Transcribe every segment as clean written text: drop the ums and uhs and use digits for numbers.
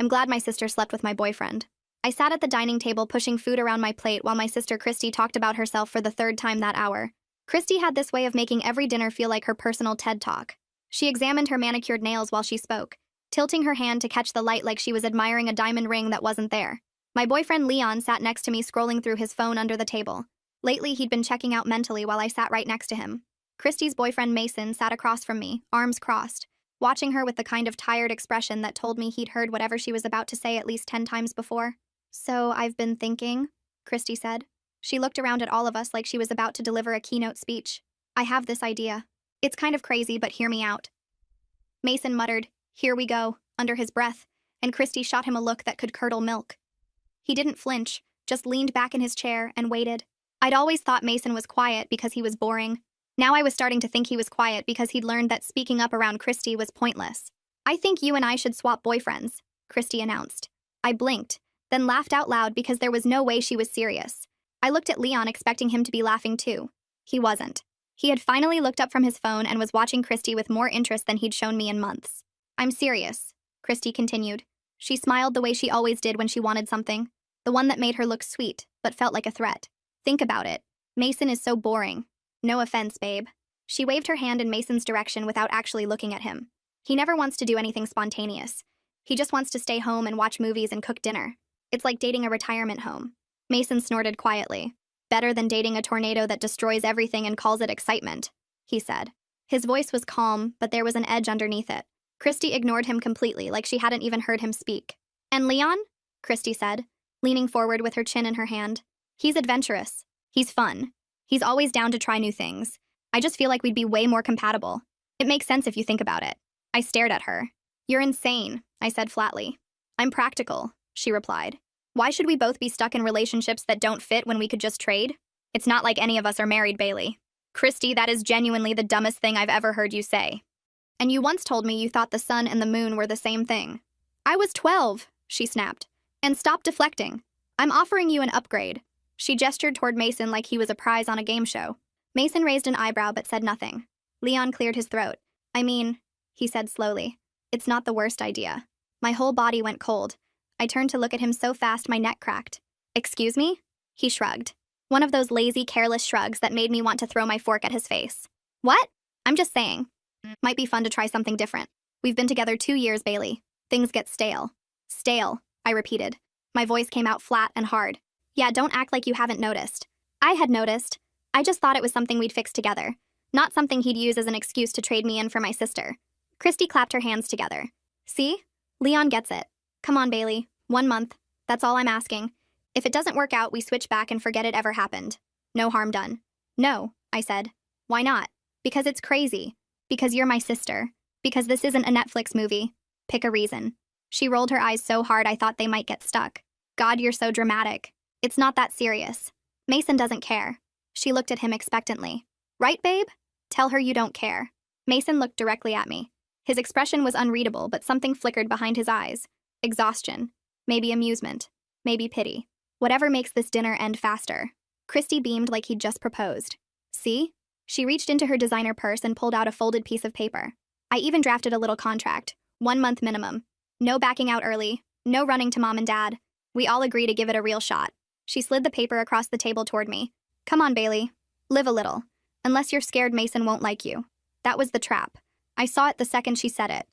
I'm glad my sister slept with my boyfriend. I sat at the dining table pushing food around my plate while my sister Christy talked about herself for the third time that hour. Christy had this way of making every dinner feel like her personal TED Talk. She examined her manicured nails while she spoke, tilting her hand to catch the light like she was admiring a diamond ring that wasn't there. My boyfriend Leon sat next to me scrolling through his phone under the table. Lately, he'd been checking out mentally while I sat right next to him. Christy's boyfriend Mason sat across from me, arms crossed, watching her with the kind of tired expression that told me he'd heard whatever she was about to say at least 10 times before. "So I've been thinking," Christy said. She looked around at all of us like she was about to deliver a keynote speech. "I have this idea. It's kind of crazy, but hear me out." Mason muttered, "Here we go," under his breath, and Christy shot him a look that could curdle milk. He didn't flinch, just leaned back in his chair and waited. I'd always thought Mason was quiet because he was boring. Now I was starting to think he was quiet because he'd learned that speaking up around Christy was pointless. "I think you and I should swap boyfriends," Christy announced. I blinked, then laughed out loud because there was no way she was serious. I looked at Leon expecting him to be laughing too. He wasn't. He had finally looked up from his phone and was watching Christy with more interest than he'd shown me in months. "I'm serious," Christy continued. She smiled the way she always did when she wanted something, the one that made her look sweet, but felt like a threat. "Think about it. Mason is so boring. No offense, babe." She waved her hand in Mason's direction without actually looking at him. He never wants to do anything spontaneous. He just wants to stay home and watch movies and cook dinner. It's like dating a retirement home. Mason snorted quietly. "Better than dating a tornado that destroys everything and calls it excitement," he said. His voice was calm, but there was an edge underneath it. Christy ignored him completely, like she hadn't even heard him speak. "And Leon?" Christy said, leaning forward with her chin in her hand. "He's adventurous. He's fun. He's always down to try new things. I just feel like we'd be way more compatible. It makes sense if you think about it." I stared at her. "You're insane," I said flatly. "I'm practical," she replied. "Why should we both be stuck in relationships that don't fit when we could just trade? It's not like any of us are married, Bailey." "Christy, that is genuinely the dumbest thing I've ever heard you say. And you once told me you thought the sun and the moon were the same thing." "I was 12, she snapped. "And stop deflecting. I'm offering you an upgrade." She gestured toward Mason like he was a prize on a game show. Mason raised an eyebrow but said nothing. Leon cleared his throat. "I mean," he said slowly, "it's not the worst idea." My whole body went cold. I turned to look at him so fast my neck cracked. "Excuse me?" He shrugged. One of those lazy, careless shrugs that made me want to throw my fork at his face. "What?" "I'm just saying. Might be fun to try something different. We've been together 2 years, Bailey. Things get stale." "Stale," I repeated. My voice came out flat and hard. "Yeah, don't act like you haven't noticed." I had noticed. I just thought it was something we'd fix together, not something he'd use as an excuse to trade me in for my sister. Christy clapped her hands together. "See? Leon gets it. Come on, Bailey. 1 month. That's all I'm asking. If it doesn't work out, we switch back and forget it ever happened. No harm done." "No," I said. "Why not?" "Because it's crazy. Because you're my sister. Because this isn't a Netflix movie. Pick a reason." She rolled her eyes so hard I thought they might get stuck. "God, you're so dramatic. It's not that serious. Mason doesn't care." She looked at him expectantly. "Right, babe? Tell her you don't care." Mason looked directly at me. His expression was unreadable, but something flickered behind his eyes. Exhaustion. Maybe amusement. Maybe pity. Whatever makes this dinner end faster. Christy beamed like he'd just proposed. "See?" She reached into her designer purse and pulled out a folded piece of paper. I even drafted a little contract. 1 month minimum. No backing out early. No running to mom and dad. We all agree to give it a real shot. She slid the paper across the table toward me. "Come on, Bailey. Live a little. Unless you're scared Mason won't like you." That was the trap. I saw it the second she said it.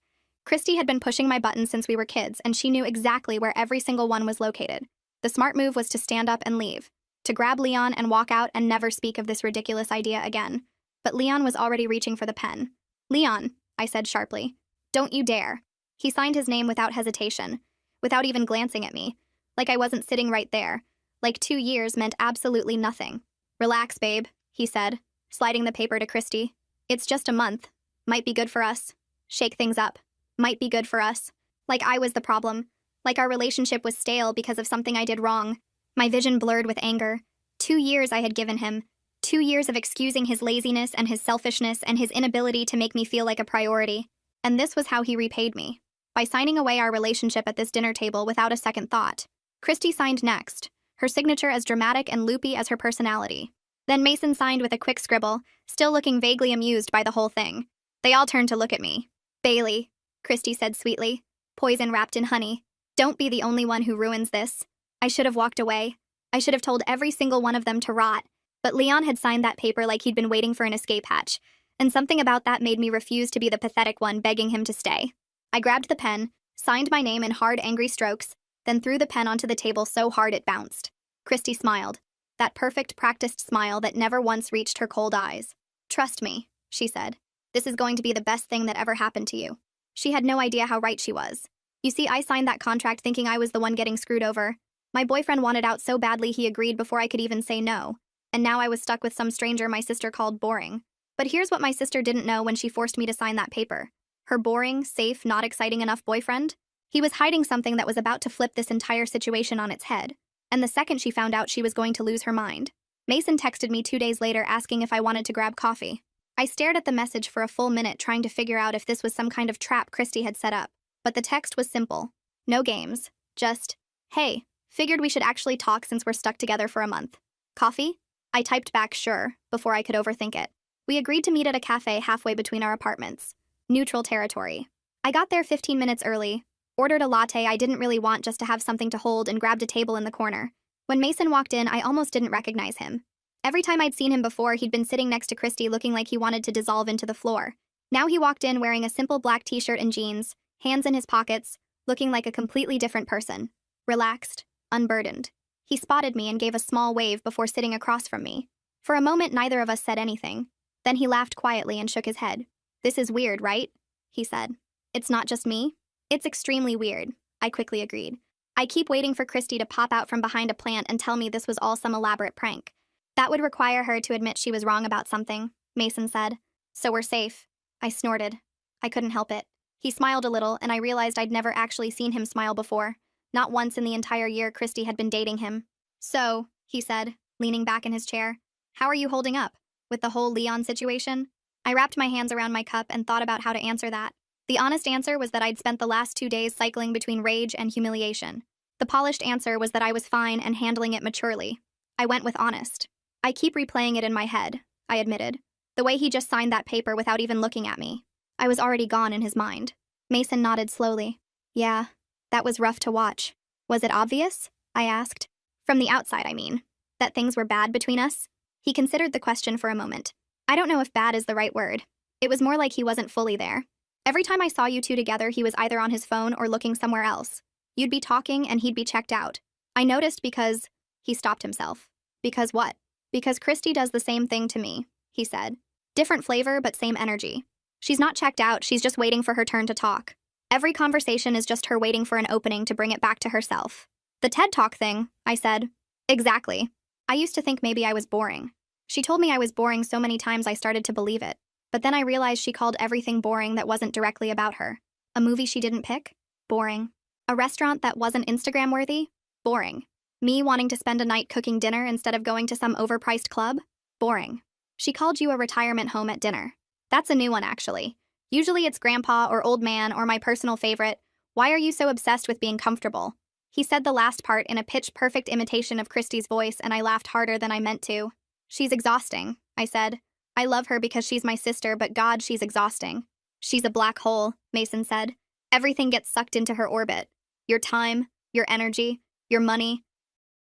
Christy had been pushing my buttons since we were kids, and she knew exactly where every single one was located. The smart move was to stand up and leave, to grab Leon and walk out and never speak of this ridiculous idea again. But Leon was already reaching for the pen. "Leon," I said sharply. "Don't you dare." He signed his name without hesitation, without even glancing at me, like I wasn't sitting right there, like 2 years meant absolutely nothing. "Relax, babe," he said, sliding the paper to Christy. "It's just a month. Might be good for us. Shake things up. Might be good for us." Like I was the problem. Like our relationship was stale because of something I did wrong. My vision blurred with anger. 2 years I had given him. 2 years of excusing his laziness and his selfishness and his inability to make me feel like a priority. And this was how he repaid me. By signing away our relationship at this dinner table without a second thought. Christy signed next, her signature as dramatic and loopy as her personality. Then Mason signed with a quick scribble, still looking vaguely amused by the whole thing. They all turned to look at me. "Bailey," Christy said sweetly, "poison wrapped in honey. Don't be the only one who ruins this. I should have walked away. I should have told every single one of them to rot. But Leon had signed that paper like he'd been waiting for an escape hatch, and something about that made me refuse to be the pathetic one begging him to stay. I grabbed the pen, signed my name in hard, angry strokes, then threw the pen onto the table so hard it bounced. Christy smiled. That perfect, practiced smile that never once reached her cold eyes. "Trust me," she said. "This is going to be the best thing that ever happened to you." She had no idea how right she was. You see, I signed that contract thinking I was the one getting screwed over. My boyfriend wanted out so badly he agreed before I could even say no. And now I was stuck with some stranger my sister called boring. But here's what my sister didn't know when she forced me to sign that paper. Her boring, safe, not exciting enough boyfriend? He was hiding something that was about to flip this entire situation on its head. And the second she found out, she was going to lose her mind. Mason texted me 2 days later asking if I wanted to grab coffee. I stared at the message for a full minute trying to figure out if this was some kind of trap Christy had set up. But the text was simple. No games. Just, "Hey, figured we should actually talk since we're stuck together for a month. Coffee?" I typed back sure, before I could overthink it. We agreed to meet at a cafe halfway between our apartments. Neutral territory. I got there 15 minutes early, ordered a latte I didn't really want just to have something to hold, and grabbed a table in the corner. When Mason walked in, I almost didn't recognize him. Every time I'd seen him before, he'd been sitting next to Christy looking like he wanted to dissolve into the floor. Now he walked in wearing a simple black t-shirt and jeans, hands in his pockets, looking like a completely different person. Relaxed, unburdened. He spotted me and gave a small wave before sitting across from me. For a moment, neither of us said anything. Then he laughed quietly and shook his head. "This is weird, right?" he said. "It's not just me?" "It's extremely weird," I quickly agreed. "I keep waiting for Christy to pop out from behind a plant and tell me this was all some elaborate prank." "That would require her to admit she was wrong about something," Mason said. "So we're safe." I snorted. I couldn't help it. He smiled a little, and I realized I'd never actually seen him smile before. Not once in the entire year Christy had been dating him. "So," he said, leaning back in his chair, "how are you holding up? With the whole Leon situation?" I wrapped my hands around my cup and thought about how to answer that. The honest answer was that I'd spent the last 2 days cycling between rage and humiliation. The polished answer was that I was fine and handling it maturely. I went with honest. "I keep replaying it in my head," I admitted. "The way he just signed that paper without even looking at me." I was already gone in his mind. Mason nodded slowly. "Yeah, that was rough to watch." "Was it obvious?" I asked. "From the outside, I mean. That things were bad between us?" He considered the question for a moment. "I don't know if bad is the right word. It was more like he wasn't fully there. Every time I saw you two together, he was either on his phone or looking somewhere else. You'd be talking and he'd be checked out. I noticed because—" He stopped himself. "Because what?" "Because Christy does the same thing to me," he said. "Different flavor, but same energy. She's not checked out, she's just waiting for her turn to talk. Every conversation is just her waiting for an opening to bring it back to herself." "The TED Talk thing," I said. "Exactly. I used to think maybe I was boring. She told me I was boring so many times I started to believe it. But then I realized she called everything boring that wasn't directly about her. A movie she didn't pick? Boring. A restaurant that wasn't Instagram-worthy? Boring. Me wanting to spend a night cooking dinner instead of going to some overpriced club? Boring. She called you a retirement home at dinner. That's a new one, actually. Usually it's grandpa or old man or my personal favorite. Why are you so obsessed with being comfortable?" He said the last part in a pitch-perfect imitation of Christy's voice, and I laughed harder than I meant to. "She's exhausting," I said. "I love her because she's my sister, but God, she's exhausting." "She's a black hole," Mason said. "Everything gets sucked into her orbit. Your time, your energy, your money."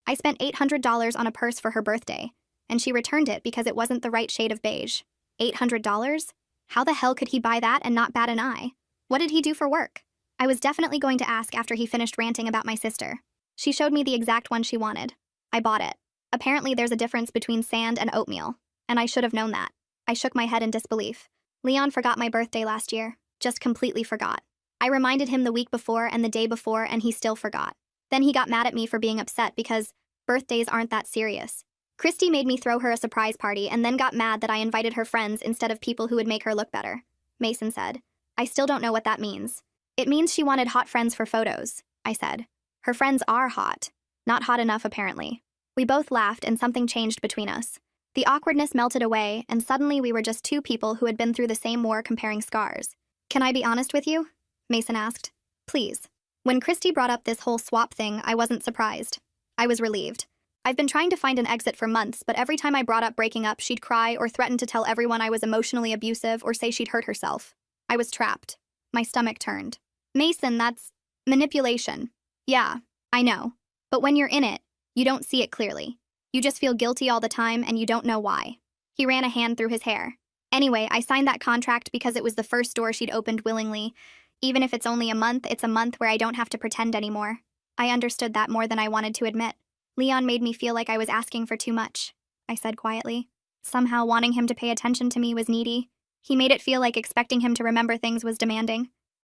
I spent $800 on a purse for her birthday, and she returned it because it wasn't the right shade of beige. $800? How the hell could he buy that and not bat an eye? What did he do for work? I was definitely going to ask after he finished ranting about my sister. She showed me the exact one she wanted. I bought it. Apparently there's a difference between sand and oatmeal, and I should have known that. I shook my head in disbelief. Leon forgot my birthday last year. Just completely forgot. I reminded him the week before and the day before, and he still forgot. Then he got mad at me for being upset because birthdays aren't that serious. Christy made me throw her a surprise party and then got mad that I invited her friends instead of people who would make her look better. Mason said. "I still don't know what that means." "It means she wanted hot friends for photos," I said. "Her friends are hot. Not hot enough, apparently." We both laughed and something changed between us. The awkwardness melted away, and suddenly we were just two people who had been through the same war comparing scars. "Can I be honest with you?" Mason asked. "Please." When Christy brought up this whole swap thing, I wasn't surprised. I was relieved. I've been trying to find an exit for months, but every time I brought up breaking up, she'd cry or threaten to tell everyone I was emotionally abusive or say she'd hurt herself. I was trapped. My stomach turned. "Mason, that's manipulation. Yeah, I know. But when you're in it, you don't see it clearly. You just feel guilty all the time and you don't know why. He ran a hand through his hair. Anyway, I signed that contract because it was the first door she'd opened willingly. Even if it's only a month, it's a month where I don't have to pretend anymore. I understood that more than I wanted to admit. Leon made me feel like I was asking for too much, I said quietly. Somehow wanting him to pay attention to me was needy. He made it feel like expecting him to remember things was demanding.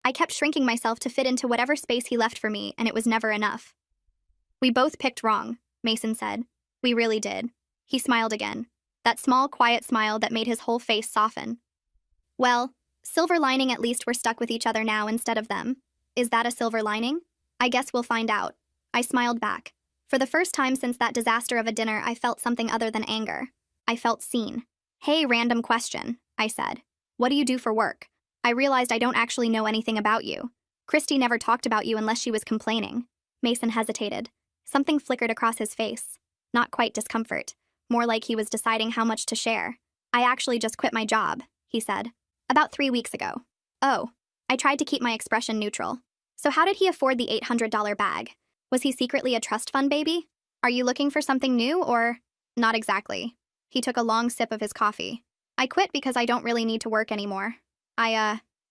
I kept shrinking myself to fit into whatever space he left for me, and it was never enough. We both picked wrong, Mason said. We really did. He smiled again. That small, quiet smile that made his whole face soften. Well, silver lining, at least we're stuck with each other now instead of them. Is that a silver lining? I guess we'll find out. I smiled back. For the first time since that disaster of a dinner, I felt something other than anger. I felt seen. Hey, random question, I said. What do you do for work? I realized I don't actually know anything about you. Christy never talked about you unless she was complaining. Mason hesitated. Something flickered across his face. Not quite discomfort. More like he was deciding how much to share. I actually just quit my job, he said. About 3 weeks ago. Oh. I tried to keep my expression neutral. So how did he afford the $800 bag? Was he secretly a trust fund baby? Are you looking for something new or? Not exactly. He took a long sip of his coffee. I quit because I don't really need to work anymore.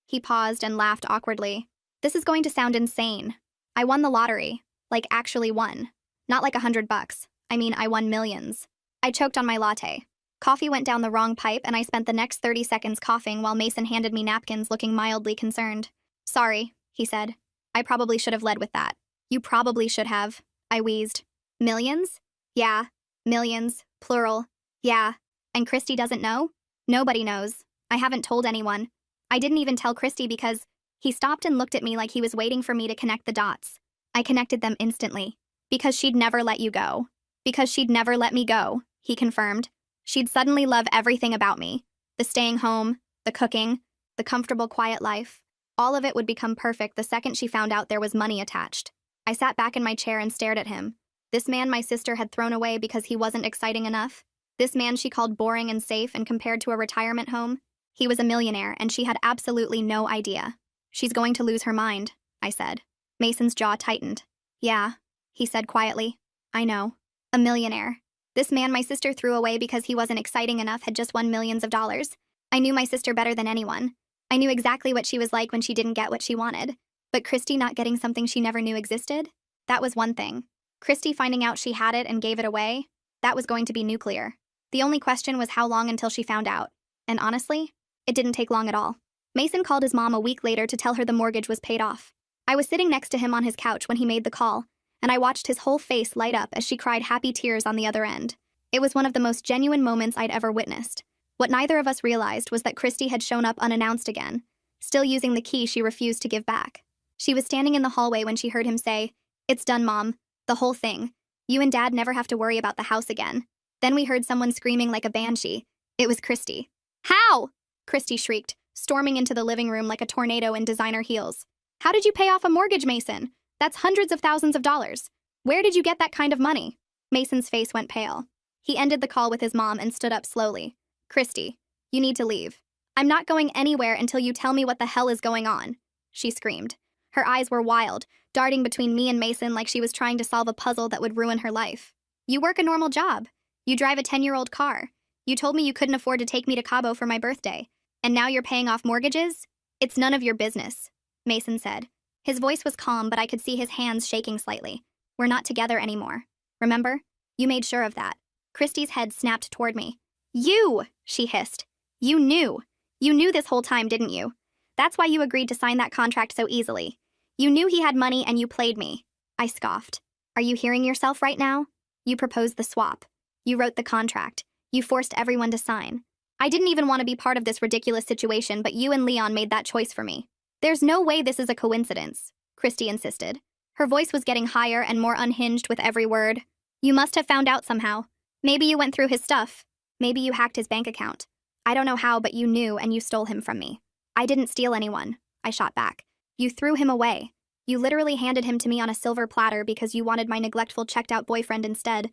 He paused and laughed awkwardly. This is going to sound insane. I won the lottery. Like actually won. Not like $100. I mean, I won millions. I choked on my latte. Coffee went down the wrong pipe and I spent the next 30 seconds coughing while Mason handed me napkins looking mildly concerned. Sorry, he said. I probably should have led with that. You probably should have, I wheezed. Millions? Yeah. Millions. Plural. Yeah. And Christy doesn't know? Nobody knows. I haven't told anyone. I didn't even tell Christy because he stopped and looked at me like he was waiting for me to connect the dots. I connected them instantly. Because she'd never let you go. Because she'd never let me go, he confirmed. She'd suddenly love everything about me. The staying home, the cooking, the comfortable, quiet life. All of it would become perfect the second she found out there was money attached. I sat back in my chair and stared at him. This man my sister had thrown away because he wasn't exciting enough. This man she called boring and safe and compared to a retirement home. He was a millionaire and she had absolutely no idea. She's going to lose her mind, I said. Mason's jaw tightened. Yeah, he said quietly. I know. A millionaire. This man my sister threw away because he wasn't exciting enough had just won millions of dollars. I knew my sister better than anyone. I knew exactly what she was like when she didn't get what she wanted. But Christy not getting something she never knew existed? That was one thing. Christy finding out she had it and gave it away? That was going to be nuclear. The only question was how long until she found out. And honestly, it didn't take long at all. Mason called his mom a week later to tell her the mortgage was paid off. I was sitting next to him on his couch when he made the call, and I watched his whole face light up as she cried happy tears on the other end. It was one of the most genuine moments I'd ever witnessed. What neither of us realized was that Christy had shown up unannounced again, still using the key she refused to give back. She was standing in the hallway when she heard him say, "It's done, Mom. The whole thing. You and Dad never have to worry about the house again." Then we heard someone screaming like a banshee. It was Christy. How? Christy shrieked, storming into the living room like a tornado in designer heels. How did you pay off a mortgage, Mason? That's hundreds of thousands of dollars. Where did you get that kind of money? Mason's face went pale. He ended the call with his mom and stood up slowly. Christy, you need to leave. I'm not going anywhere until you tell me what the hell is going on, she screamed. Her eyes were wild, darting between me and Mason like she was trying to solve a puzzle that would ruin her life. You work a normal job. You drive a 10-year-old car. You told me you couldn't afford to take me to Cabo for my birthday. And now you're paying off mortgages? It's none of your business, Mason said. His voice was calm, but I could see his hands shaking slightly. We're not together anymore. Remember? You made sure of that. Christy's head snapped toward me. You, she hissed. You knew. You knew this whole time, didn't you? That's why you agreed to sign that contract so easily. You knew he had money and you played me. I scoffed. Are you hearing yourself right now? You proposed the swap. You wrote the contract. You forced everyone to sign. I didn't even want to be part of this ridiculous situation, but you and Leon made that choice for me. There's no way this is a coincidence, Christy insisted. Her voice was getting higher and more unhinged with every word. You must have found out somehow. Maybe you went through his stuff. Maybe you hacked his bank account. I don't know how, but you knew and you stole him from me. I didn't steal anyone, I shot back. You threw him away. You literally handed him to me on a silver platter because you wanted my neglectful checked-out boyfriend instead.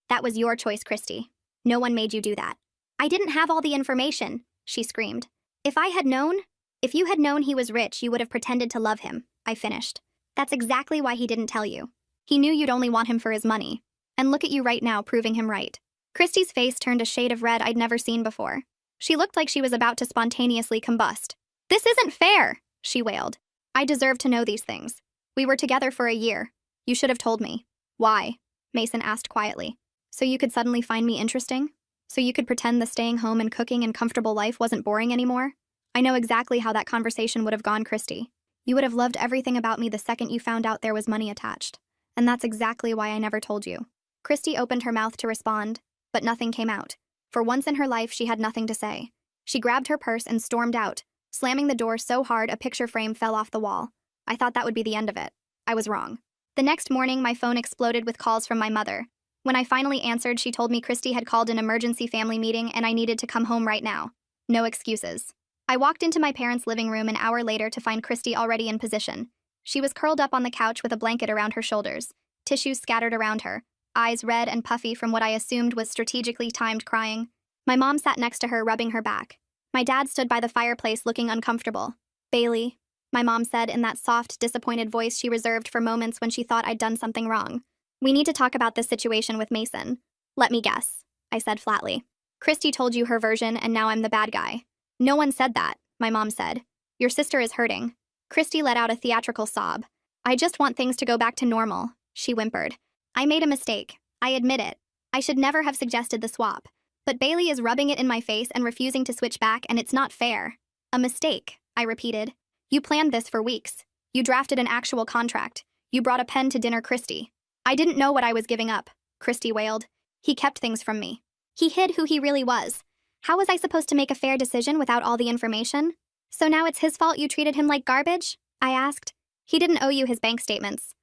That was your choice, Christy. No one made you do that. I didn't have all the information, she screamed. If you had known he was rich, you would have pretended to love him, I finished. That's exactly why he didn't tell you. He knew you'd only want him for his money. And look at you right now, proving him right. Christy's face turned a shade of red I'd never seen before. She looked like she was about to spontaneously combust. This isn't fair, she wailed. I deserve to know these things. We were together for a year. You should have told me. Why? Mason asked quietly. So you could suddenly find me interesting? So you could pretend the staying home and cooking and comfortable life wasn't boring anymore? I know exactly how that conversation would have gone, Christy. You would have loved everything about me the second you found out there was money attached. And that's exactly why I never told you. Christy opened her mouth to respond, but nothing came out. For once in her life, she had nothing to say. She grabbed her purse and stormed out, slamming the door so hard a picture frame fell off the wall. I thought that would be the end of it. I was wrong. The next morning, my phone exploded with calls from my mother. When I finally answered, she told me Christy had called an emergency family meeting and I needed to come home right now. No excuses. I walked into my parents' living room an hour later to find Christy already in position. She was curled up on the couch with a blanket around her shoulders, tissues scattered around her, eyes red and puffy from what I assumed was strategically timed crying. My mom sat next to her, rubbing her back. My dad stood by the fireplace looking uncomfortable. Bailey, my mom said in that soft, disappointed voice she reserved for moments when she thought I'd done something wrong. We need to talk about this situation with Mason. Let me guess, I said flatly. Christy told you her version and now I'm the bad guy. No one said that, my mom said. Your sister is hurting. Christy let out a theatrical sob. I just want things to go back to normal, she whimpered. I made a mistake. I admit it. I should never have suggested the swap. But Bailey is rubbing it in my face and refusing to switch back, and it's not fair. A mistake, I repeated. You planned this for weeks. You drafted an actual contract. You brought a pen to dinner, Christy. I didn't know what I was giving up, Christy wailed. He kept things from me. He hid who he really was. How was I supposed to make a fair decision without all the information? So now it's his fault you treated him like garbage? I asked. He didn't owe you his bank statements.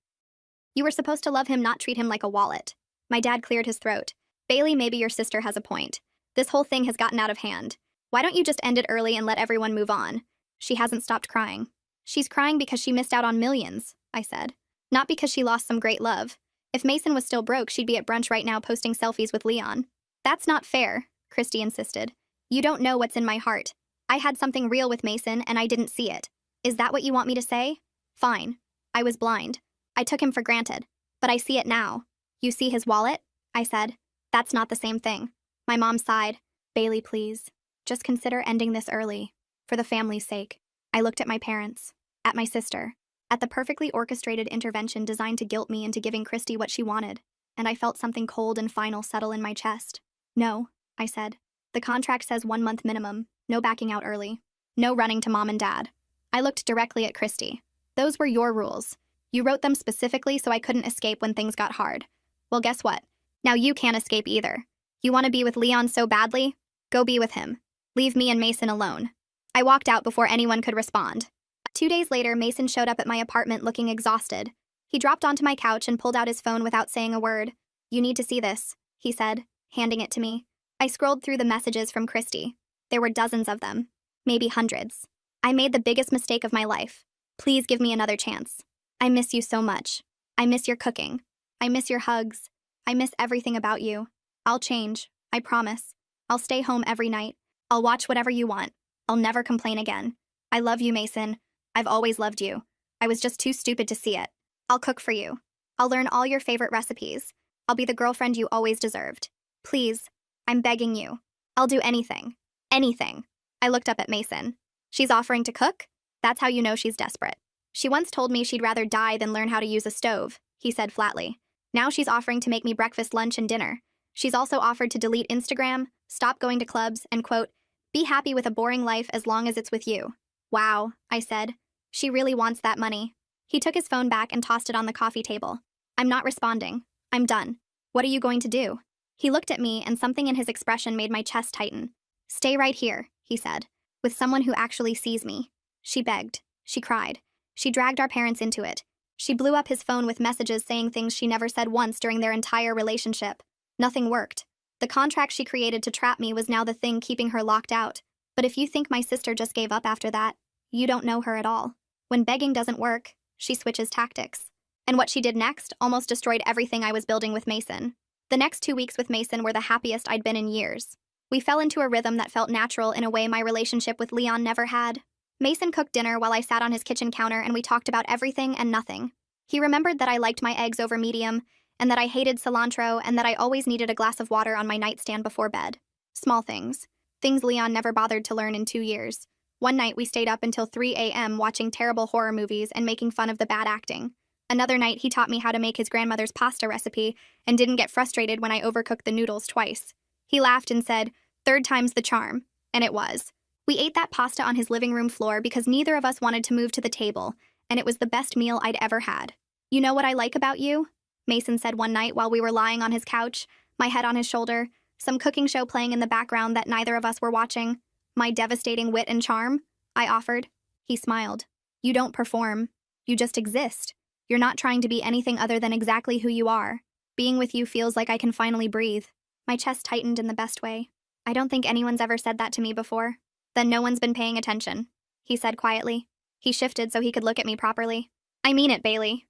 You were supposed to love him, not treat him like a wallet. My dad cleared his throat. Bailey, maybe your sister has a point. This whole thing has gotten out of hand. Why don't you just end it early and let everyone move on? She hasn't stopped crying. She's crying because she missed out on millions, I said. Not because she lost some great love. If Mason was still broke, she'd be at brunch right now posting selfies with Leon. That's not fair, Christy insisted. You don't know what's in my heart. I had something real with Mason and I didn't see it. Is that what you want me to say? Fine. I was blind. I took him for granted. But I see it now. You see his wallet? I said. That's not the same thing. My mom sighed. Bailey, please. Just consider ending this early. For the family's sake. I looked at my parents. At my sister. At the perfectly orchestrated intervention designed to guilt me into giving Christy what she wanted. And I felt something cold and final settle in my chest. No, I said. The contract says 1 month minimum. No backing out early. No running to mom and dad. I looked directly at Christy. Those were your rules. You wrote them specifically so I couldn't escape when things got hard. Well, guess what? Now you can't escape either. You want to be with Leon so badly? Go be with him. Leave me and Mason alone. I walked out before anyone could respond. 2 days later, Mason showed up at my apartment looking exhausted. He dropped onto my couch and pulled out his phone without saying a word. You need to see this, he said, handing it to me. I scrolled through the messages from Christy. There were dozens of them. Maybe hundreds. I made the biggest mistake of my life. Please give me another chance. I miss you so much. I miss your cooking. I miss your hugs. I miss everything about you. I'll change. I promise. I'll stay home every night. I'll watch whatever you want. I'll never complain again. I love you, Mason. I've always loved you. I was just too stupid to see it. I'll cook for you. I'll learn all your favorite recipes. I'll be the girlfriend you always deserved. Please. I'm begging you. I'll do anything. Anything. I looked up at Mason. She's offering to cook? That's how you know she's desperate. She once told me she'd rather die than learn how to use a stove, he said flatly. Now she's offering to make me breakfast, lunch, and dinner. She's also offered to delete Instagram, stop going to clubs, and quote, be happy with a boring life as long as it's with you. Wow, I said. She really wants that money. He took his phone back and tossed it on the coffee table. I'm not responding. I'm done. What are you going to do? He looked at me and something in his expression made my chest tighten. Stay right here, he said, with someone who actually sees me. She begged. She cried. She dragged our parents into it. She blew up his phone with messages saying things she never said once during their entire relationship. Nothing worked. The contract she created to trap me was now the thing keeping her locked out. But if you think my sister just gave up after that, you don't know her at all. When begging doesn't work, she switches tactics. And what she did next almost destroyed everything I was building with Mason. The next 2 weeks with Mason were the happiest I'd been in years. We fell into a rhythm that felt natural in a way my relationship with Leon never had. Mason cooked dinner while I sat on his kitchen counter and we talked about everything and nothing. He remembered that I liked my eggs over medium, and that I hated cilantro, and that I always needed a glass of water on my nightstand before bed. Small things. Things Leon never bothered to learn in 2 years. One night we stayed up until 3 a.m. watching terrible horror movies and making fun of the bad acting. Another night he taught me how to make his grandmother's pasta recipe and didn't get frustrated when I overcooked the noodles twice. He laughed and said, "Third time's the charm." And it was. We ate that pasta on his living room floor because neither of us wanted to move to the table, and it was the best meal I'd ever had. "You know what I like about you?" Mason said one night while we were lying on his couch, my head on his shoulder, some cooking show playing in the background that neither of us were watching. "My devastating wit and charm," I offered. He smiled. "You don't perform. You just exist. You're not trying to be anything other than exactly who you are. Being with you feels like I can finally breathe." My chest tightened in the best way. "I don't think anyone's ever said that to me before." "Then no one's been paying attention," he said quietly. He shifted so he could look at me properly. "I mean it, Bailey.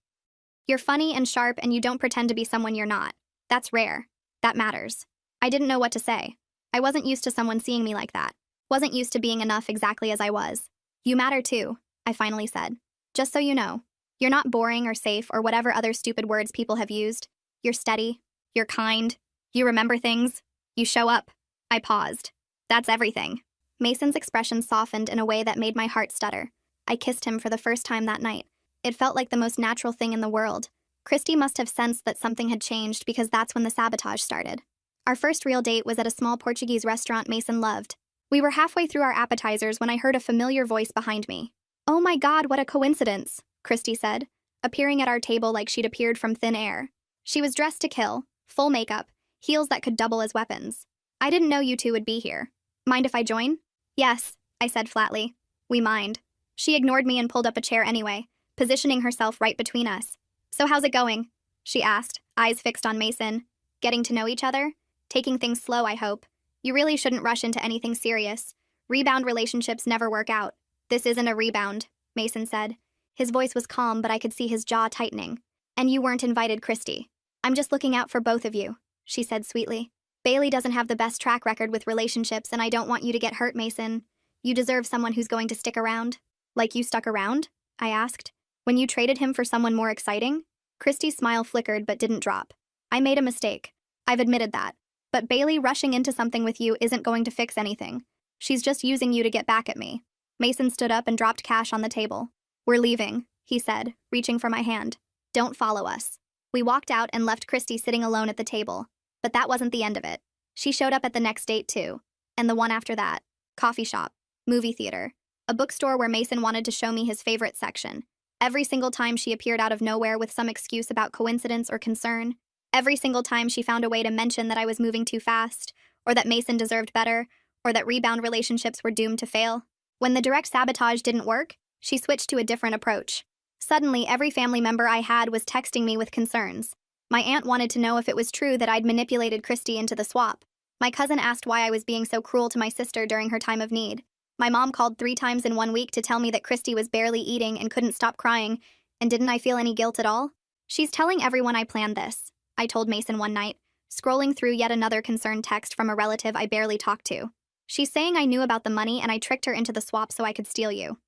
You're funny and sharp and you don't pretend to be someone you're not. That's rare. That matters." I didn't know what to say. I wasn't used to someone seeing me like that. Wasn't used to being enough exactly as I was. "You matter too," I finally said. "Just so you know. You're not boring or safe or whatever other stupid words people have used. You're steady. You're kind. You remember things. You show up." I paused. "That's everything." Mason's expression softened in a way that made my heart stutter. I kissed him for the first time that night. It felt like the most natural thing in the world. Christy must have sensed that something had changed because that's when the sabotage started. Our first real date was at a small Portuguese restaurant Mason loved. We were halfway through our appetizers when I heard a familiar voice behind me. "Oh my God, what a coincidence," Christy said, appearing at our table like she'd appeared from thin air. She was dressed to kill, full makeup, heels that could double as weapons. "I didn't know you two would be here. Mind if I join?" "Yes," I said flatly. "We mind." She ignored me and pulled up a chair anyway, positioning herself right between us. "So how's it going?" she asked, eyes fixed on Mason. "Getting to know each other? Taking things slow, I hope. You really shouldn't rush into anything serious. Rebound relationships never work out." "This isn't a rebound," Mason said. His voice was calm, but I could see his jaw tightening. "And you weren't invited, Christy. I'm just looking out for both of you," she said sweetly. "Bailey doesn't have the best track record with relationships, and I don't want you to get hurt, Mason. You deserve someone who's going to stick around." "Like you stuck around?" I asked. "When you traded him for someone more exciting?" Christy's smile flickered but didn't drop. "I made a mistake. I've admitted that. But Bailey rushing into something with you isn't going to fix anything. She's just using you to get back at me." Mason stood up and dropped cash on the table. "We're leaving," he said, reaching for my hand. "Don't follow us." We walked out and left Christy sitting alone at the table. But that wasn't the end of it. She showed up at the next date too. And the one after that. Coffee shop. Movie theater. A bookstore where Mason wanted to show me his favorite section. Every single time she appeared out of nowhere with some excuse about coincidence or concern. Every single time she found a way to mention that I was moving too fast, or that Mason deserved better, or that rebound relationships were doomed to fail. When the direct sabotage didn't work, she switched to a different approach. Suddenly, every family member I had was texting me with concerns. My aunt wanted to know if it was true that I'd manipulated Christy into the swap. My cousin asked why I was being so cruel to my sister during her time of need. My mom called 3 times in 1 week to tell me that Christy was barely eating and couldn't stop crying, and didn't I feel any guilt at all? "She's telling everyone I planned this," I told Mason one night, scrolling through yet another concerned text from a relative I barely talked to. "She's saying I knew about the money and I tricked her into the swap so I could steal you."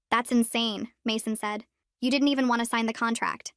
"That's insane," Mason said. "You didn't even want to sign the contract."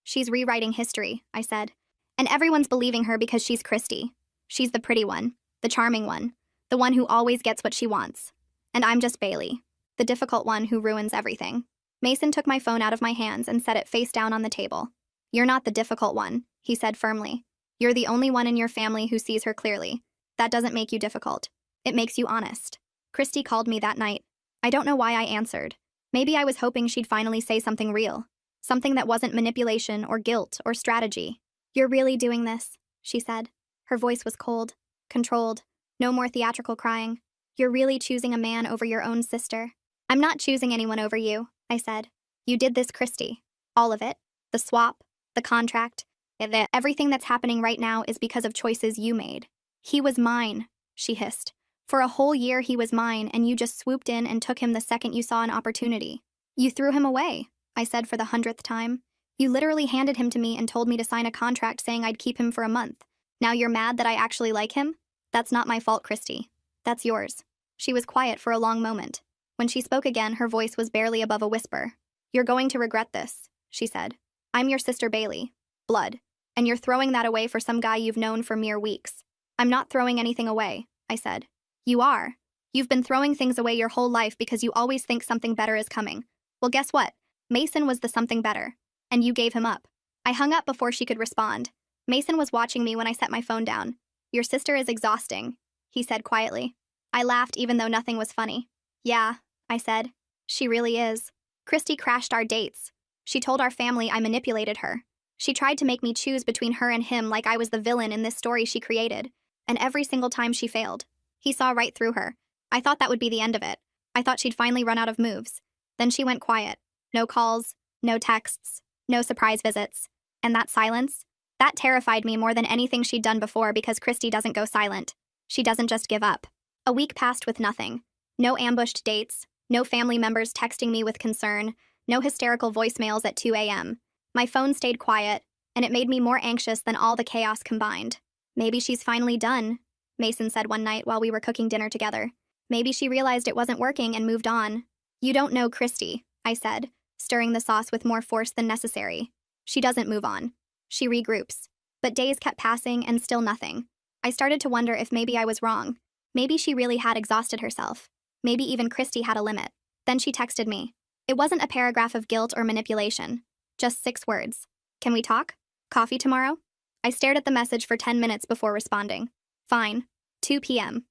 "She's rewriting history," I said. "And everyone's believing her because she's Christy. She's the pretty one, the charming one, the one who always gets what she wants. And I'm just Bailey, the difficult one who ruins everything." Mason took my phone out of my hands and set it face down on the table. "You're not the difficult one," he said firmly. "You're the only one in your family who sees her clearly. That doesn't make you difficult. It makes you honest." Christy called me that night. I don't know why I answered. Maybe I was hoping she'd finally say something real. Something that wasn't manipulation or guilt or strategy. "You're really doing this," she said. Her voice was cold, controlled, no more theatrical crying. "You're really choosing a man over your own sister." "I'm not choosing anyone over you," I said. "You did this, Christy. All of it. The swap, the contract, everything that's happening right now is because of choices you made." "He was mine," she hissed. "For a whole year he was mine, and you just swooped in and took him the second you saw an opportunity." "You threw him away," I said for the 100th time. "You literally handed him to me and told me to sign a contract saying I'd keep him for a month. Now you're mad that I actually like him? That's not my fault, Christy. That's yours." She was quiet for a long moment. When she spoke again, her voice was barely above a whisper. "You're going to regret this. she said. I'm your sister Bailey. Blood. And you're throwing that away for some guy you've known for mere weeks. I'm not throwing anything away, I said. You are. You've been throwing things away your whole life because you always think something better is coming. Well, guess what? Mason was the something better. And you gave him up. I hung up before she could respond. Mason was watching me when I set my phone down. Your sister is exhausting, he said quietly. I laughed even though nothing was funny. Yeah, I said. She really is. Christy crashed our dates. She told our family I manipulated her. She tried to make me choose between her and him like I was the villain in this story she created. And every single time she failed. He saw right through her. I thought that would be the end of it. I thought she'd finally run out of moves. Then she went quiet. No calls, no texts, no surprise visits. And that silence? That terrified me more than anything she'd done before because Christy doesn't go silent. She doesn't just give up. A week passed with nothing. No ambushed dates, no family members texting me with concern, no hysterical voicemails at 2 a.m. My phone stayed quiet, and it made me more anxious than all the chaos combined. Maybe she's finally done, Mason said one night while we were cooking dinner together. Maybe she realized it wasn't working and moved on. You don't know Christy, I said, stirring the sauce with more force than necessary. She doesn't move on. She regroups. But days kept passing and still nothing. I started to wonder if maybe I was wrong. Maybe she really had exhausted herself. Maybe even Christy had a limit. Then she texted me. It wasn't a paragraph of guilt or manipulation. Just 6 words. Can we talk? Coffee tomorrow? I stared at the message for 10 minutes before responding. Fine. 2 p.m.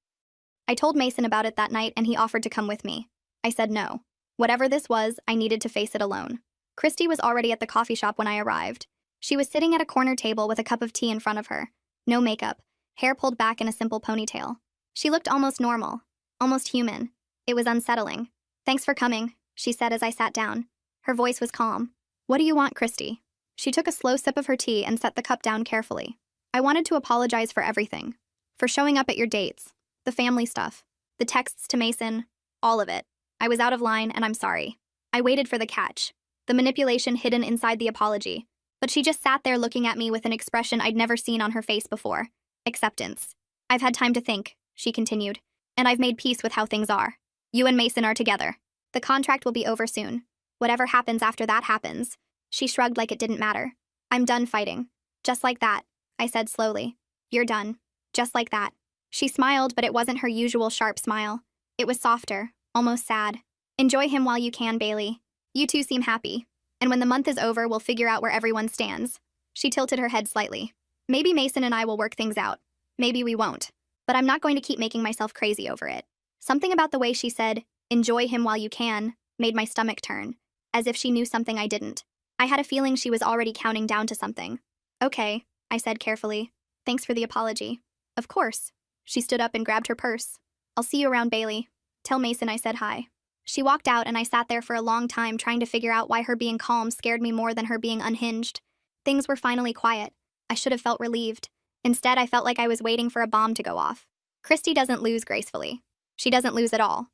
I told Mason about it that night and he offered to come with me. I said no. Whatever this was, I needed to face it alone. Christy was already at the coffee shop when I arrived. She was sitting at a corner table with a cup of tea in front of her. No makeup, hair pulled back in a simple ponytail. She looked almost normal, almost human. It was unsettling. Thanks for coming, she said as I sat down. Her voice was calm. What do you want, Christy? She took a slow sip of her tea and set the cup down carefully. I wanted to apologize for everything. For showing up at your dates, the family stuff, the texts to Mason, all of it. I was out of line and I'm sorry. I waited for the catch, the manipulation hidden inside the apology. But she just sat there looking at me with an expression I'd never seen on her face before. Acceptance. I've had time to think, she continued, and I've made peace with how things are. You and Mason are together. The contract will be over soon. Whatever happens after that happens. She shrugged like it didn't matter. I'm done fighting. Just like that, I said slowly. You're done. Just like that. She smiled, but it wasn't her usual sharp smile. It was softer, almost sad. Enjoy him while you can, Bailey. You two seem happy. And when the month is over, we'll figure out where everyone stands. She tilted her head slightly. Maybe Mason and I will work things out. Maybe we won't. But I'm not going to keep making myself crazy over it. Something about the way she said, enjoy him while you can, made my stomach turn, as if she knew something I didn't. I had a feeling she was already counting down to something. Okay, I said carefully. Thanks for the apology. Of course. She stood up and grabbed her purse. I'll see you around, Bailey. Tell Mason I said hi. She walked out and I sat there for a long time trying to figure out why her being calm scared me more than her being unhinged. Things were finally quiet. I should have felt relieved. Instead, I felt like I was waiting for a bomb to go off. Christy doesn't lose gracefully. She doesn't lose at all.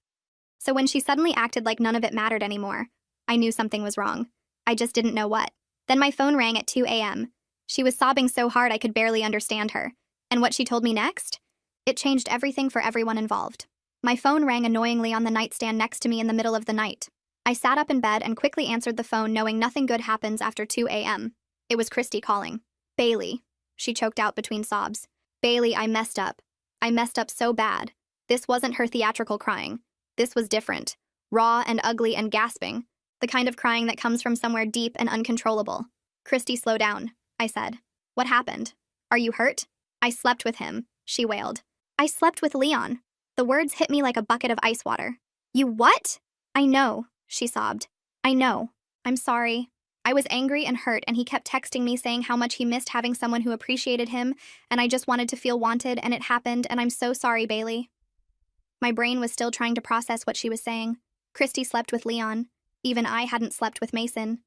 So when she suddenly acted like none of it mattered anymore, I knew something was wrong. I just didn't know what. Then my phone rang at 2 a.m. She was sobbing so hard I could barely understand her. And what she told me next? It changed everything for everyone involved. My phone rang annoyingly on the nightstand next to me in the middle of the night. I sat up in bed and quickly answered the phone knowing nothing good happens after 2 a.m. It was Christy calling. Bailey, she choked out between sobs. Bailey, I messed up. I messed up so bad. This wasn't her theatrical crying. This was different. Raw and ugly and gasping. The kind of crying that comes from somewhere deep and uncontrollable. Christy, slow down, I said. What happened? Are you hurt? I slept with him, she wailed. I slept with Leon. The words hit me like a bucket of ice water. You what? I know, she sobbed. I know. I'm sorry. I was angry and hurt, and he kept texting me saying how much he missed having someone who appreciated him, and I just wanted to feel wanted, and it happened, and I'm so sorry, Bailey. My brain was still trying to process what she was saying. Christy slept with Leon. Even I hadn't slept with Mason.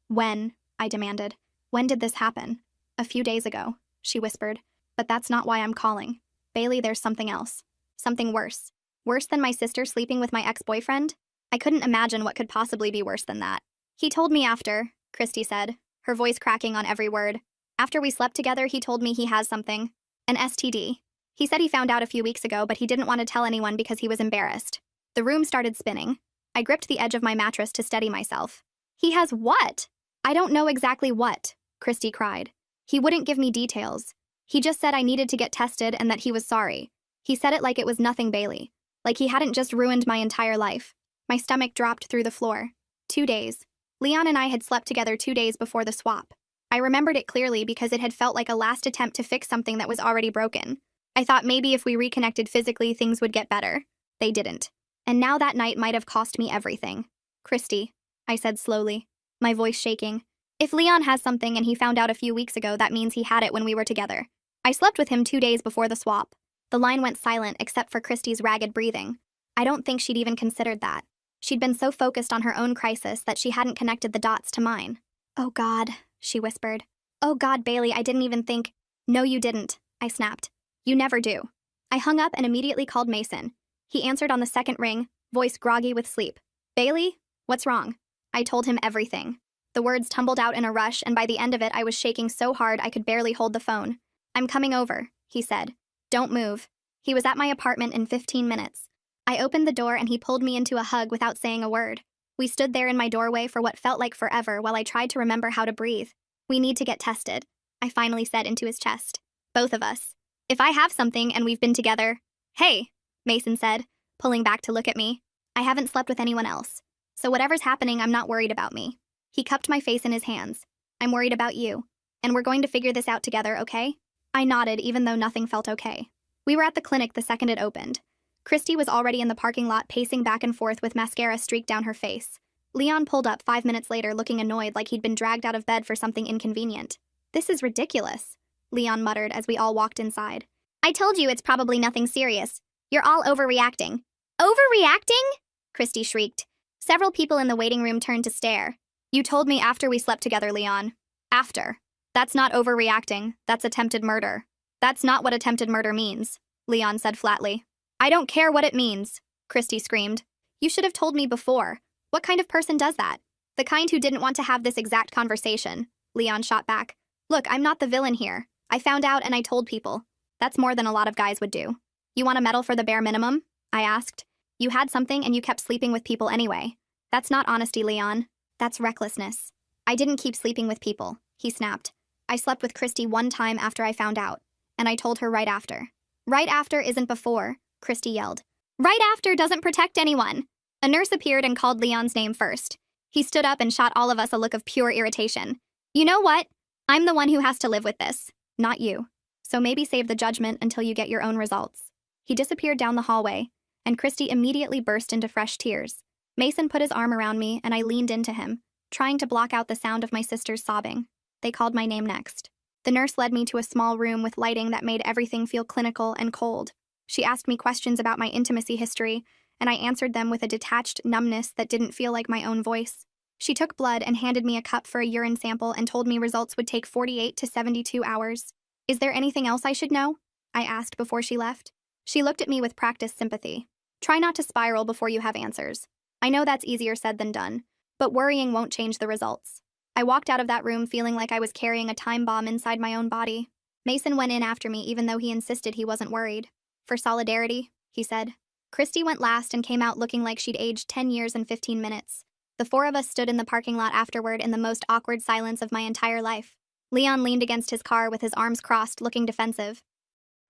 When? I demanded. When did this happen? A few days ago, she whispered. But that's not why I'm calling. Bailey, there's something else. Something worse. Worse than my sister sleeping with my ex-boyfriend? I couldn't imagine what could possibly be worse than that. He told me after, Christy said, her voice cracking on every word. After we slept together, he told me he has something. An STD. He said he found out a few weeks ago, but he didn't want to tell anyone because he was embarrassed. The room started spinning. I gripped the edge of my mattress to steady myself. He has what? I don't know exactly what, Christy cried. He wouldn't give me details. He just said I needed to get tested and that he was sorry. He said it like it was nothing, Bailey. Like he hadn't just ruined my entire life. My stomach dropped through the floor. 2 days. Leon and I had slept together 2 days before the swap. I remembered it clearly because it had felt like a last attempt to fix something that was already broken. I thought maybe if we reconnected physically, things would get better. They didn't. And now that night might have cost me everything. Christy, I said slowly, my voice shaking. If Leon has something and he found out a few weeks ago, that means he had it when we were together. I slept with him 2 days before the swap. The line went silent except for Christy's ragged breathing. I don't think she'd even considered that. She'd been so focused on her own crisis that she hadn't connected the dots to mine. Oh God, she whispered. Oh God, Bailey, I didn't even think. No, you didn't, I snapped. You never do. I hung up and immediately called Mason. He answered on the second ring, voice groggy with sleep. Bailey, what's wrong? I told him everything. The words tumbled out in a rush, and by the end of it, I was shaking so hard I could barely hold the phone. I'm coming over, he said. Don't move. He was at my apartment in 15 minutes. I opened the door and he pulled me into a hug without saying a word. We stood there in my doorway for what felt like forever while I tried to remember how to breathe. We need to get tested, I finally said into his chest. Both of us. If I have something and we've been together. Hey, Mason said, pulling back to look at me. I haven't slept with anyone else. So whatever's happening, I'm not worried about me. He cupped my face in his hands. I'm worried about you. And we're going to figure this out together, okay? I nodded even though nothing felt okay. We were at the clinic the second it opened. Christy was already in the parking lot pacing back and forth with mascara streaked down her face. Leon pulled up 5 minutes later looking annoyed like he'd been dragged out of bed for something inconvenient. This is ridiculous, Leon muttered as we all walked inside. I told you it's probably nothing serious. You're all overreacting. Overreacting? Christy shrieked. Several people in the waiting room turned to stare. You told me after we slept together, Leon. After. That's not overreacting, that's attempted murder. That's not what attempted murder means, Leon said flatly. I don't care what it means, Christy screamed. You should have told me before. What kind of person does that? The kind who didn't want to have this exact conversation, Leon shot back. Look, I'm not the villain here. I found out and I told people. That's more than a lot of guys would do. You want a medal for the bare minimum? I asked. You had something and you kept sleeping with people anyway. That's not honesty, Leon. That's recklessness. I didn't keep sleeping with people, he snapped. I slept with Christy one time after I found out, and I told her right after. Right after isn't before, Christy yelled. Right after doesn't protect anyone. A nurse appeared and called Leon's name first. He stood up and shot all of us a look of pure irritation. You know what? I'm the one who has to live with this, not you. So maybe save the judgment until you get your own results. He disappeared down the hallway, and Christy immediately burst into fresh tears. Mason put his arm around me and I leaned into him, trying to block out the sound of my sister's sobbing. They called my name next. The nurse led me to a small room with lighting that made everything feel clinical and cold. She asked me questions about my intimacy history, and I answered them with a detached numbness that didn't feel like my own voice. She took blood and handed me a cup for a urine sample and told me results would take 48 to 72 hours. Is there anything else I should know? I asked before she left. She looked at me with practiced sympathy. Try not to spiral before you have answers. I know that's easier said than done, but worrying won't change the results. I walked out of that room feeling like I was carrying a time bomb inside my own body. Mason went in after me even though he insisted he wasn't worried. For solidarity, he said. Christy went last and came out looking like she'd aged 10 years and 15 minutes. The four of us stood in the parking lot afterward in the most awkward silence of my entire life. Leon leaned against his car with his arms crossed, looking defensive.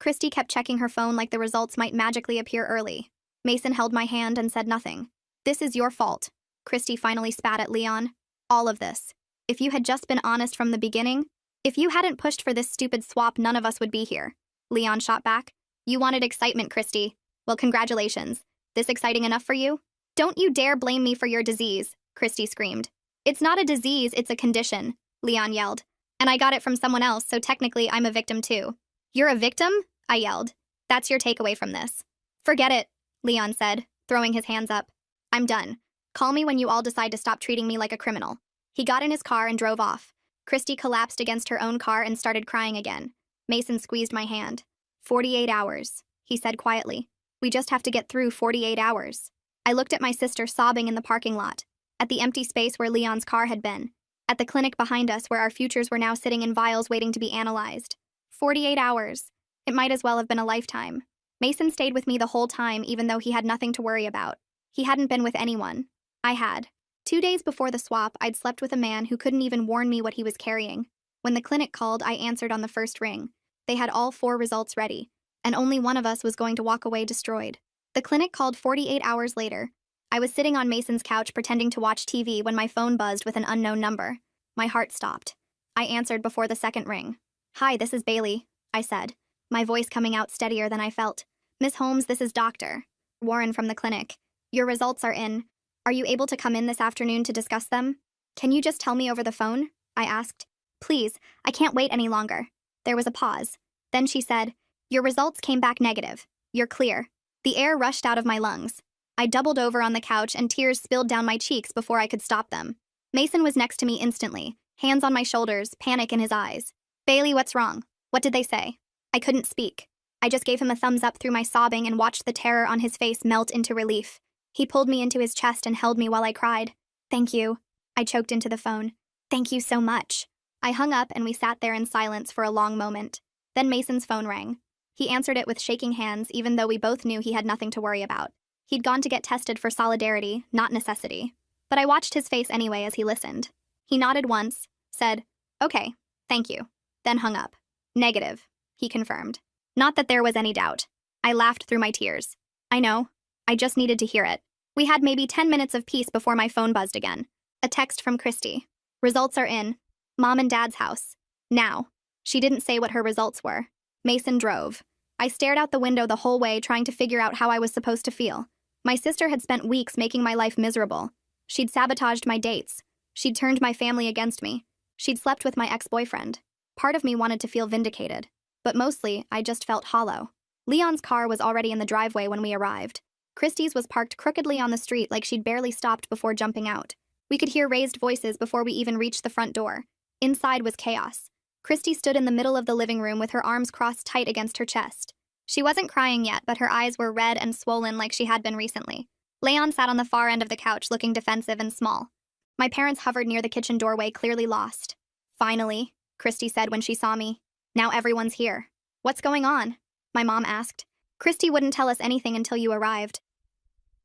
Christy kept checking her phone like the results might magically appear early. Mason held my hand and said nothing. This is your fault. Christy finally spat at Leon. All of this. If you had just been honest from the beginning, if you hadn't pushed for this stupid swap, none of us would be here. Leon shot back. You wanted excitement, Christy. Well, congratulations. This exciting enough for you? Don't you dare blame me for your disease, Christy screamed. It's not a disease, it's a condition, Leon yelled. And I got it from someone else, so technically I'm a victim too. You're a victim? I yelled. That's your takeaway from this. Forget it, Leon said, throwing his hands up. I'm done. Call me when you all decide to stop treating me like a criminal. He got in his car and drove off. Christy collapsed against her own car and started crying again. Mason squeezed my hand. 48 hours, he said quietly. We just have to get through 48 hours. I looked at my sister sobbing in the parking lot, at the empty space where Leon's car had been, at the clinic behind us where our futures were now sitting in vials waiting to be analyzed. 48 hours. It might as well have been a lifetime. Mason stayed with me the whole time even though he had nothing to worry about. He hadn't been with anyone. I had. 2 days before the swap, I'd slept with a man who couldn't even warn me what he was carrying. When the clinic called, I answered on the first ring. They had all 4 results ready, and only one of us was going to walk away destroyed. The clinic called 48 hours later. I was sitting on Mason's couch pretending to watch TV when my phone buzzed with an unknown number. My heart stopped. I answered before the second ring. "Hi, this is Bailey," I said, my voice coming out steadier than I felt. "Miss Holmes, this is Dr. Warren from the clinic. Your results are in. Are you able to come in this afternoon to discuss them?" "Can you just tell me over the phone?" I asked. "Please, I can't wait any longer." There was a pause. Then she said, "Your results came back negative. You're clear." The air rushed out of my lungs. I doubled over on the couch and tears spilled down my cheeks before I could stop them. Mason was next to me instantly, hands on my shoulders, panic in his eyes. "Bailey, what's wrong? What did they say?" I couldn't speak. I just gave him a thumbs up through my sobbing and watched the terror on his face melt into relief. He pulled me into his chest and held me while I cried. "Thank you." I choked into the phone. "Thank you so much." I hung up and we sat there in silence for a long moment. Then Mason's phone rang. He answered it with shaking hands, even though we both knew he had nothing to worry about. He'd gone to get tested for solidarity, not necessity. But I watched his face anyway as he listened. He nodded once, said, "Okay, thank you," then hung up. "Negative," he confirmed. Not that there was any doubt. I laughed through my tears. I know. I just needed to hear it. We had maybe 10 minutes of peace before my phone buzzed again. A text from Christy. "Results are in. Mom and Dad's house. Now." She didn't say what her results were. Mason drove. I stared out the window the whole way, trying to figure out how I was supposed to feel. My sister had spent weeks making my life miserable. She'd sabotaged my dates. She'd turned my family against me. She'd slept with my ex-boyfriend. Part of me wanted to feel vindicated. But mostly, I just felt hollow. Leon's car was already in the driveway when we arrived. Christy's was parked crookedly on the street like she'd barely stopped before jumping out. We could hear raised voices before we even reached the front door. Inside was chaos. Christy stood in the middle of the living room with her arms crossed tight against her chest. She wasn't crying yet, but her eyes were red and swollen like she had been recently. Leon sat on the far end of the couch looking defensive and small. My parents hovered near the kitchen doorway, clearly lost. "Finally," Christy said when she saw me. "Now everyone's here." "What's going on?" my mom asked. "Christy wouldn't tell us anything until you arrived."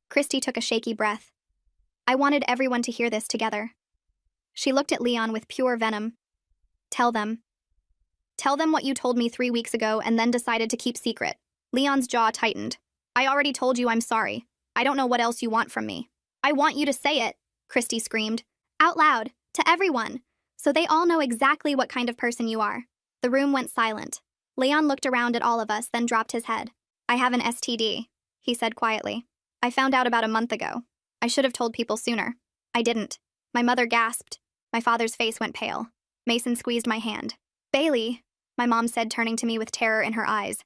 Christy took a shaky breath. "I wanted everyone to hear this together." She looked at Leon with pure venom. "Tell them. Tell them what you told me 3 weeks ago and then decided to keep secret." Leon's jaw tightened. "I already told you I'm sorry. I don't know what else you want from me." "I want you to say it," Christy screamed. "Out loud, to everyone, so they all know exactly what kind of person you are." The room went silent. Leon looked around at all of us, then dropped his head. "I have an STD, he said quietly. "I found out about a month ago. I should have told people sooner. I didn't." My mother gasped. My father's face went pale. Mason squeezed my hand. "Bailey," my mom said, turning to me with terror in her eyes.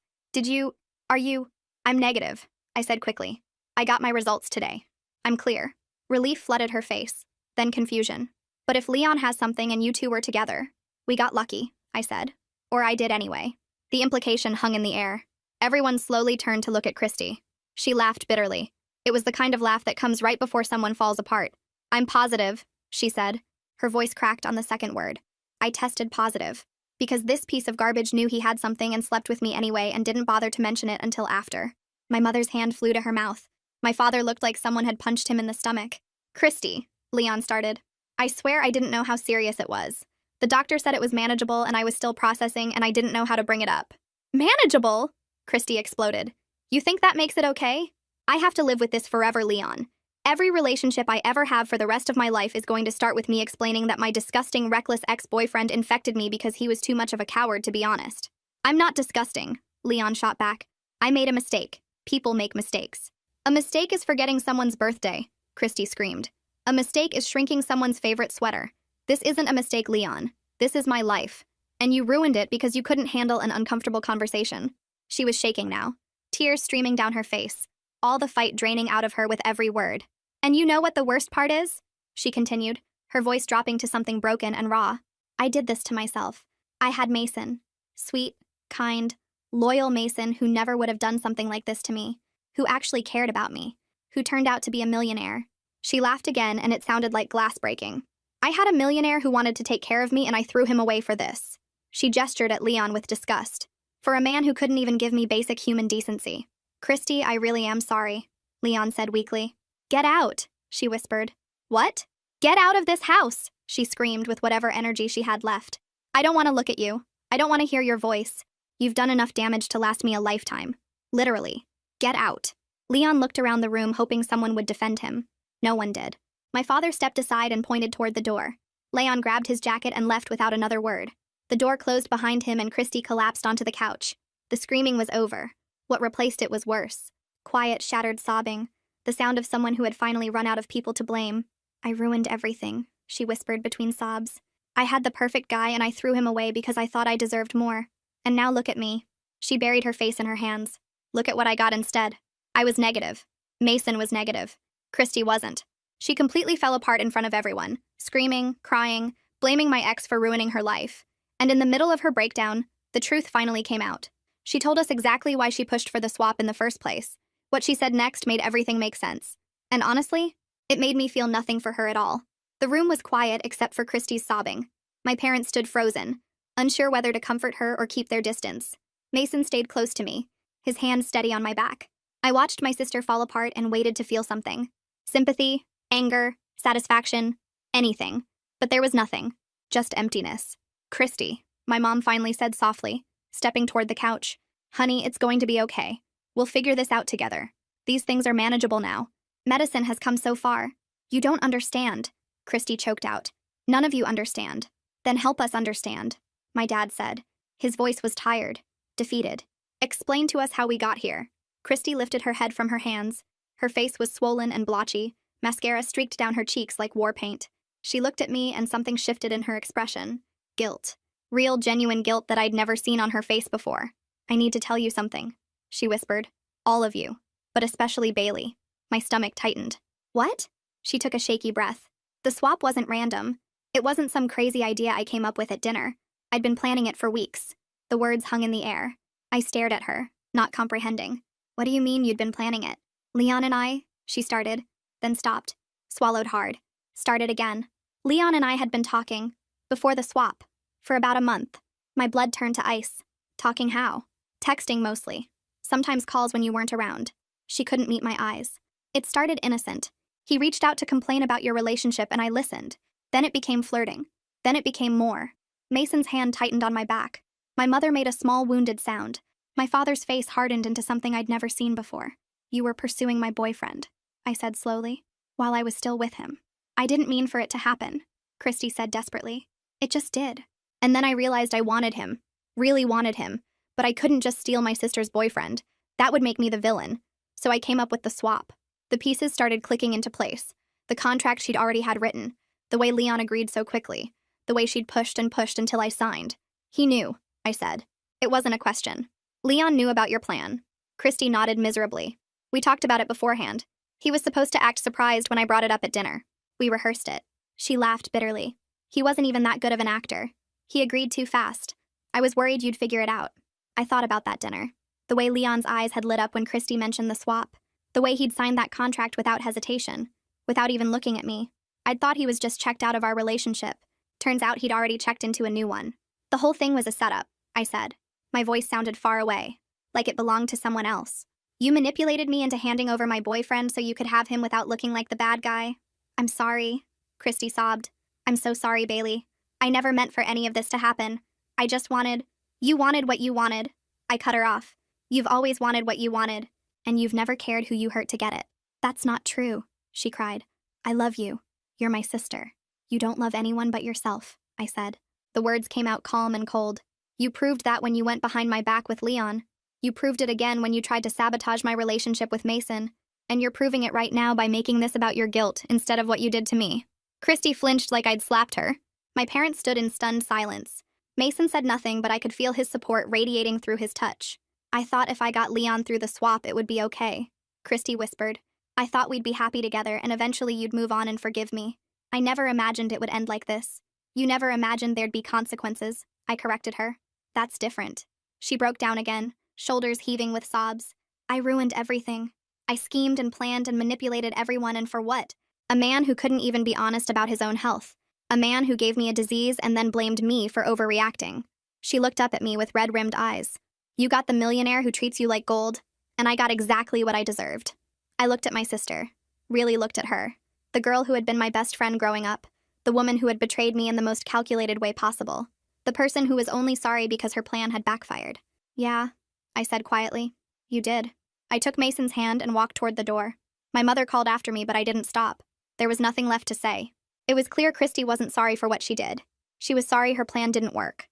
Are you?" "I'm negative," I said quickly. "I got my results today. I'm clear." Relief flooded her face, then confusion. "But if Leon has something and you two were together." "We got lucky," I said. Or I did anyway. The implication hung in the air. Everyone slowly turned to look at Christy. She laughed bitterly. It was the kind of laugh that comes right before someone falls apart. "I'm positive," she said. Her voice cracked on the second word. "I tested positive. Because this piece of garbage knew he had something and slept with me anyway and didn't bother to mention it until after." My mother's hand flew to her mouth. My father looked like someone had punched him in the stomach. "Christy," Leon started. "I swear I didn't know how serious it was. The doctor said it was manageable and I was still processing and I didn't know how to bring it up." "Manageable?" Christy exploded. "You think that makes it okay? I have to live with this forever, Leon. Every relationship I ever have for the rest of my life is going to start with me explaining that my disgusting, reckless ex-boyfriend infected me because he was too much of a coward, to be honest." "I'm not disgusting," Leon shot back. "I made a mistake. People make mistakes." "A mistake is forgetting someone's birthday," Christy screamed. "A mistake is shrinking someone's favorite sweater. This isn't a mistake, Leon. This is my life. And you ruined it because you couldn't handle an uncomfortable conversation." She was shaking now, tears streaming down her face, all the fight draining out of her with every word. "And you know what the worst part is?" she continued, her voice dropping to something broken and raw. "I did this to myself. I had Mason. Sweet, kind, loyal Mason who never would have done something like this to me, who actually cared about me, who turned out to be a millionaire." She laughed again and it sounded like glass breaking. "I had a millionaire who wanted to take care of me and I threw him away for this." She gestured at Leon with disgust. "For a man who couldn't even give me basic human decency." "Christy, I really am sorry," Leon said weakly. "Get out," she whispered. "What?" Get out of this house, she screamed with whatever energy she had left. I don't want to look at you. I don't want to hear your voice. You've done enough damage to last me a lifetime. Literally. Get out. Leon looked around the room hoping someone would defend him. No one did. My father stepped aside and pointed toward the door. Leon grabbed his jacket and left without another word. The door closed behind him and Christy collapsed onto the couch. The screaming was over. What replaced it was worse. Quiet, shattered sobbing. The sound of someone who had finally run out of people to blame. I ruined everything, she whispered between sobs. I had the perfect guy and I threw him away because I thought I deserved more. And now look at me. She buried her face in her hands. Look at what I got instead. I was negative. Mason was negative. Christy wasn't. She completely fell apart in front of everyone, screaming, crying, blaming my ex for ruining her life. And in the middle of her breakdown, the truth finally came out. She told us exactly why she pushed for the swap in the first place. What she said next made everything make sense. And honestly, it made me feel nothing for her at all. The room was quiet except for Christy's sobbing. My parents stood frozen, unsure whether to comfort her or keep their distance. Mason stayed close to me, his hand steady on my back. I watched my sister fall apart and waited to feel something. Sympathy, anger, satisfaction, anything. But there was nothing, just emptiness. Christy, my mom finally said softly, stepping toward the couch. Honey, it's going to be okay. We'll figure this out together. These things are manageable now. Medicine has come so far. You don't understand, Christy choked out. None of you understand. Then help us understand, my dad said. His voice was tired, defeated. Explain to us how we got here. Christy lifted her head from her hands. Her face was swollen and blotchy. Mascara streaked down her cheeks like war paint. She looked at me and something shifted in her expression. Guilt. Real, genuine guilt that I'd never seen on her face before. I need to tell you something, she whispered. All of you. But especially Bailey. My stomach tightened. What? She took a shaky breath. The swap wasn't random. It wasn't some crazy idea I came up with at dinner. I'd been planning it for weeks. The words hung in the air. I stared at her, not comprehending. What do you mean you'd been planning it? Leon and I, she started, then stopped, swallowed hard, started again. Leon and I had been talking, before the swap, for about a month. My blood turned to ice. Talking how? Texting mostly. Sometimes calls when you weren't around. She couldn't meet my eyes. It started innocent. He reached out to complain about your relationship and I listened. Then it became flirting. Then it became more. Mason's hand tightened on my back. My mother made a small wounded sound. My father's face hardened into something I'd never seen before. You were pursuing my boyfriend, I said slowly, while I was still with him. I didn't mean for it to happen, Christy said desperately. It just did. And then I realized I wanted him, really wanted him, but I couldn't just steal my sister's boyfriend. That would make me the villain. So I came up with the swap. The pieces started clicking into place. The contract she'd already had written, the way Leon agreed so quickly, the way she'd pushed and pushed until I signed. He knew, I said. It wasn't a question. Leon knew about your plan. Christy nodded miserably. We talked about it beforehand. He was supposed to act surprised when I brought it up at dinner. We rehearsed it. She laughed bitterly. He wasn't even that good of an actor. He agreed too fast. I was worried you'd figure it out. I thought about that dinner. The way Leon's eyes had lit up when Christy mentioned the swap. The way he'd signed that contract without hesitation. Without even looking at me. I'd thought he was just checked out of our relationship. Turns out he'd already checked into a new one. The whole thing was a setup, I said. My voice sounded far away, like it belonged to someone else. You manipulated me into handing over my boyfriend so you could have him without looking like the bad guy. I'm sorry, Christy sobbed. I'm so sorry, Bailey. I never meant for any of this to happen. I just wanted... You wanted what you wanted. I cut her off. You've always wanted what you wanted, and you've never cared who you hurt to get it. That's not true, she cried. I love you. You're my sister. You don't love anyone but yourself, I said. The words came out calm and cold. You proved that when you went behind my back with Leon. You proved it again when you tried to sabotage my relationship with Mason. And you're proving it right now by making this about your guilt instead of what you did to me. Christy flinched like I'd slapped her. My parents stood in stunned silence. Mason said nothing, but I could feel his support radiating through his touch. I thought if I got Leon through the swap, it would be okay, Christy whispered. I thought we'd be happy together and eventually you'd move on and forgive me. I never imagined it would end like this. You never imagined there'd be consequences, I corrected her. That's different. She broke down again, shoulders heaving with sobs. I ruined everything. I schemed and planned and manipulated everyone, and for what? A man who couldn't even be honest about his own health. A man who gave me a disease and then blamed me for overreacting. She looked up at me with red-rimmed eyes. You got the millionaire who treats you like gold, and I got exactly what I deserved. I looked at my sister, really looked at her. The girl who had been my best friend growing up. The woman who had betrayed me in the most calculated way possible. The person who was only sorry because her plan had backfired. Yeah, I said quietly. You did. I took Mason's hand and walked toward the door. My mother called after me, but I didn't stop. There was nothing left to say. It was clear Christy wasn't sorry for what she did. She was sorry her plan didn't work.